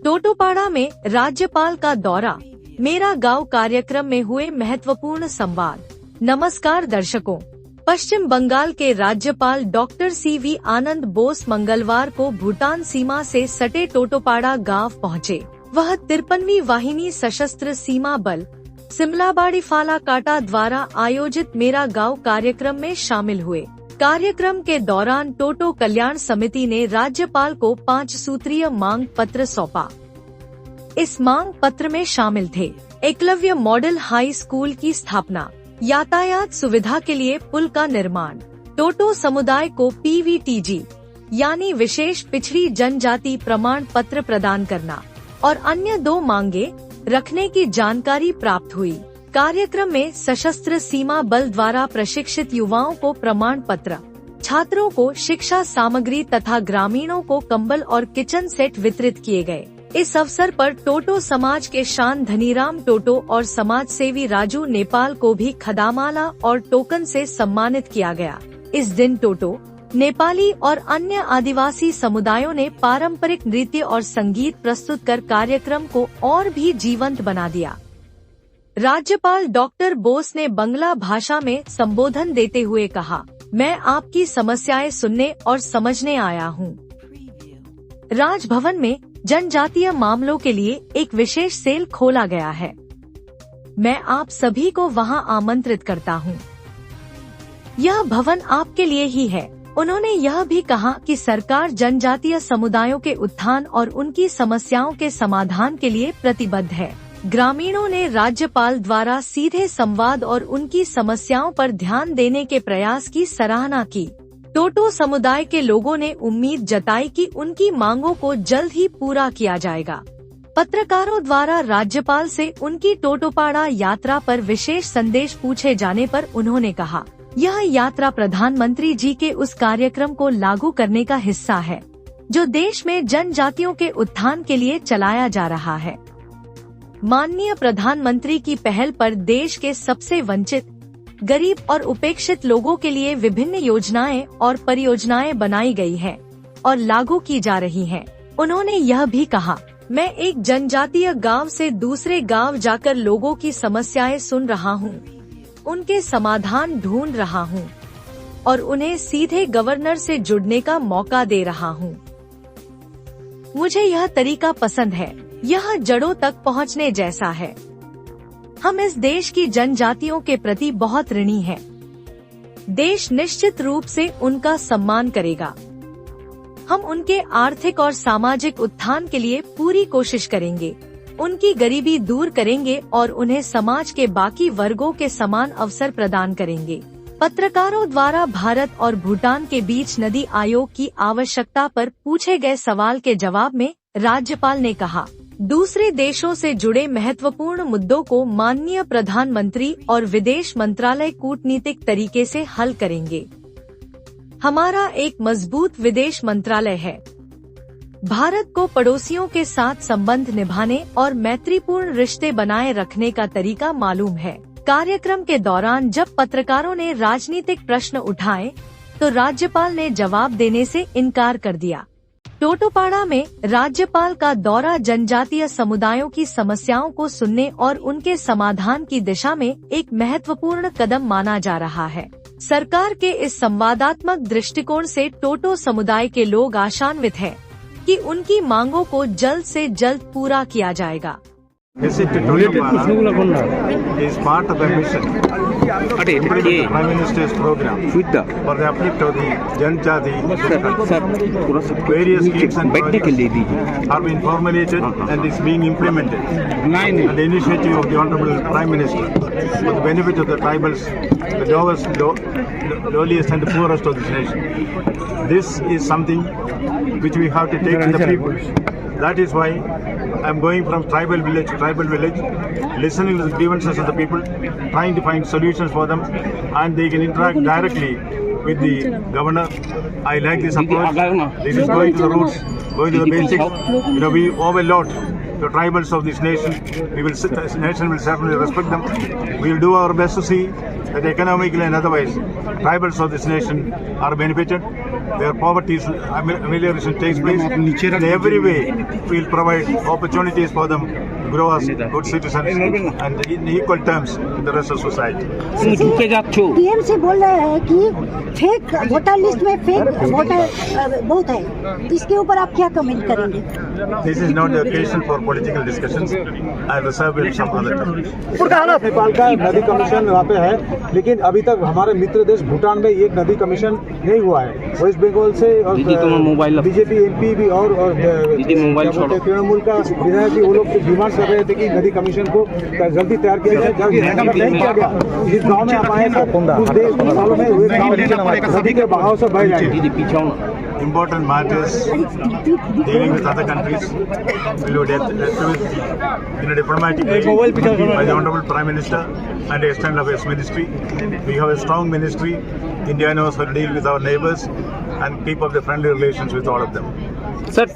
टोटोपाड़ा में राज्यपाल का दौरा, मेरा गांव कार्यक्रम में हुए महत्वपूर्ण संवाद। नमस्कार दर्शकों, पश्चिम बंगाल के राज्यपाल डॉक्टर CV आनंद बोस मंगलवार को भूटान सीमा से सटे टोटोपाड़ा गांव पहुंचे। वह 53वीं वाहिनी सशस्त्र सीमा बल सिमलाबाड़ी फालाकाटा द्वारा आयोजित मेरा गांव कार्यक्रम में शामिल हुए। कार्यक्रम के दौरान टोटो कल्याण समिति ने राज्यपाल को 5 सूत्रीय मांग पत्र सौंपा। इस मांग पत्र में शामिल थे एकलव्य मॉडल हाई स्कूल की स्थापना, यातायात सुविधा के लिए पुल का निर्माण, टोटो समुदाय को PVTG यानी विशेष पिछड़ी जनजाति प्रमाण पत्र प्रदान करना और अन्य 2 मांगे रखने की जानकारी प्राप्त हुई। कार्यक्रम में सशस्त्र सीमा बल द्वारा प्रशिक्षित युवाओं को प्रमाण पत्र, छात्रों को शिक्षा सामग्री तथा ग्रामीणों को कंबल और किचन सेट वितरित किए गए। इस अवसर पर टोटो समाज के शान धनीराम टोटो और समाज सेवी राजू नेपाल को भी खदामाला और टोकन से सम्मानित किया गया। इस दिन टोटो, नेपाली और अन्य आदिवासी समुदायों ने पारंपरिक नृत्य और संगीत प्रस्तुत कर कार्यक्रम को और भी जीवंत बना दिया। राज्यपाल डॉक्टर बोस ने बंगला भाषा में संबोधन देते हुए कहा, मैं आपकी समस्याएं सुनने और समझने आया हूँ। राजभवन में जनजातीय मामलों के लिए एक विशेष सेल खोला गया है। मैं आप सभी को वहां आमंत्रित करता हूं। यह भवन आपके लिए ही है। उन्होंने यह भी कहा कि सरकार जनजातीय समुदायों के उत्थान और उनकी समस्याओं के समाधान के लिए प्रतिबद्ध है। ग्रामीणों ने राज्यपाल द्वारा सीधे संवाद और उनकी समस्याओं पर ध्यान देने के प्रयास की सराहना की। टोटो समुदाय के लोगों ने उम्मीद जताई कि उनकी मांगों को जल्द ही पूरा किया जाएगा। पत्रकारों द्वारा राज्यपाल से उनकी टोटोपाड़ा यात्रा पर विशेष संदेश पूछे जाने पर उन्होंने कहा, यह यात्रा प्रधानमंत्री जी के उस कार्यक्रम को लागू करने का हिस्सा है जो देश में जनजातियों के उत्थान के लिए चलाया जा रहा है। माननीय प्रधानमंत्री की पहल पर देश के सबसे वंचित, गरीब और उपेक्षित लोगों के लिए विभिन्न योजनाएं और परियोजनाएं बनाई गई है और लागू की जा रही हैं। उन्होंने यह भी कहा, मैं एक जनजातीय गांव से दूसरे गांव जाकर लोगों की समस्याएं सुन रहा हूं, उनके समाधान ढूंढ रहा हूं और उन्हें सीधे गवर्नर से जुड़ने का मौका दे रहा हूं। मुझे यह तरीका पसंद है, यह जड़ों तक पहुंचने जैसा है। हम इस देश की जनजातियों के प्रति बहुत ऋणी हैं। देश निश्चित रूप से उनका सम्मान करेगा। हम उनके आर्थिक और सामाजिक उत्थान के लिए पूरी कोशिश करेंगे, उनकी गरीबी दूर करेंगे और उन्हें समाज के बाकी वर्गों के समान अवसर प्रदान करेंगे। पत्रकारों द्वारा भारत और भूटान के बीच नदी आयोग की आवश्यकता पर पूछे गए सवाल के जवाब में राज्यपाल ने कहा, दूसरे देशों से जुड़े महत्वपूर्ण मुद्दों को माननीय प्रधानमंत्री और विदेश मंत्रालय कूटनीतिक तरीके से हल करेंगे। हमारा एक मजबूत विदेश मंत्रालय है। भारत को पड़ोसियों के साथ संबंध निभाने और मैत्रीपूर्ण रिश्ते बनाए रखने का तरीका मालूम है। कार्यक्रम के दौरान जब पत्रकारों ने राजनीतिक प्रश्न उठाए तो राज्यपाल ने जवाब देने से इनकार कर दिया। टोटोपाड़ा में राज्यपाल का दौरा जनजातीय समुदायों की समस्याओं को सुनने और उनके समाधान की दिशा में एक महत्वपूर्ण कदम माना जा रहा है। सरकार के इस संवादात्मक दृष्टिकोण से टोटो समुदाय के लोग आशान्वित हैं कि उनकी मांगों को जल्द से जल्द पूरा किया जाएगा। Visit to Totopaड़ा is part of the mission implementing the Prime Minister's program for the uplift of the Janjati. Various schemes and projects are being formulated and is being implemented on the initiative of the Honorable Prime Minister for the benefit of the tribals, the lowliest and the poorest of this nation. This is something which we have to take to the people. That is why I am going from tribal village to tribal village, listening to the grievances of the people, trying to find solutions for them, and they can interact directly with the governor. I like this approach. This is going to the roots, going to the basics. We owe a lot to tribals of this nation. This nation will certainly respect them. We will do our best to see that economically and otherwise, tribals of this nation are benefited. their poverty amelioration takes place. In every way, we will provide opportunities for them to grow as good citizens and in equal terms with the rest of society. PM से बोल रहे हैं कि fake voter list में fake voter बहुत है, इसके ऊपर आप क्या कमेंट करेंगे? This is not the occasion for political discussions. I reserve it some other time. Nepal का नदी कमीशन वहाँ पे है, लेकिन अभी तक हमारे मित्र देश भूटान में एक नदी कमीशन नहीं हुआ है। वेस्ट बंगाल से और बीजेपी एमपी भी और तृणमूल का विधायक भी वो लोग डिमांड कर रहे थे कि नदी कमीशन को जल्दी तैयार किया जाए। नहीं किया गया। जिस गाँव में आप आए थे कुछ सालों में नदी के बहाव से बह जाएंगे। Important matters dealing with other countries will be dealt with in a diplomatic way by the Honorable Prime Minister and the extent of his ministry. We have a strong ministry. India knows how to deal with our neighbors and keep up the friendly relations with all of them. Sir.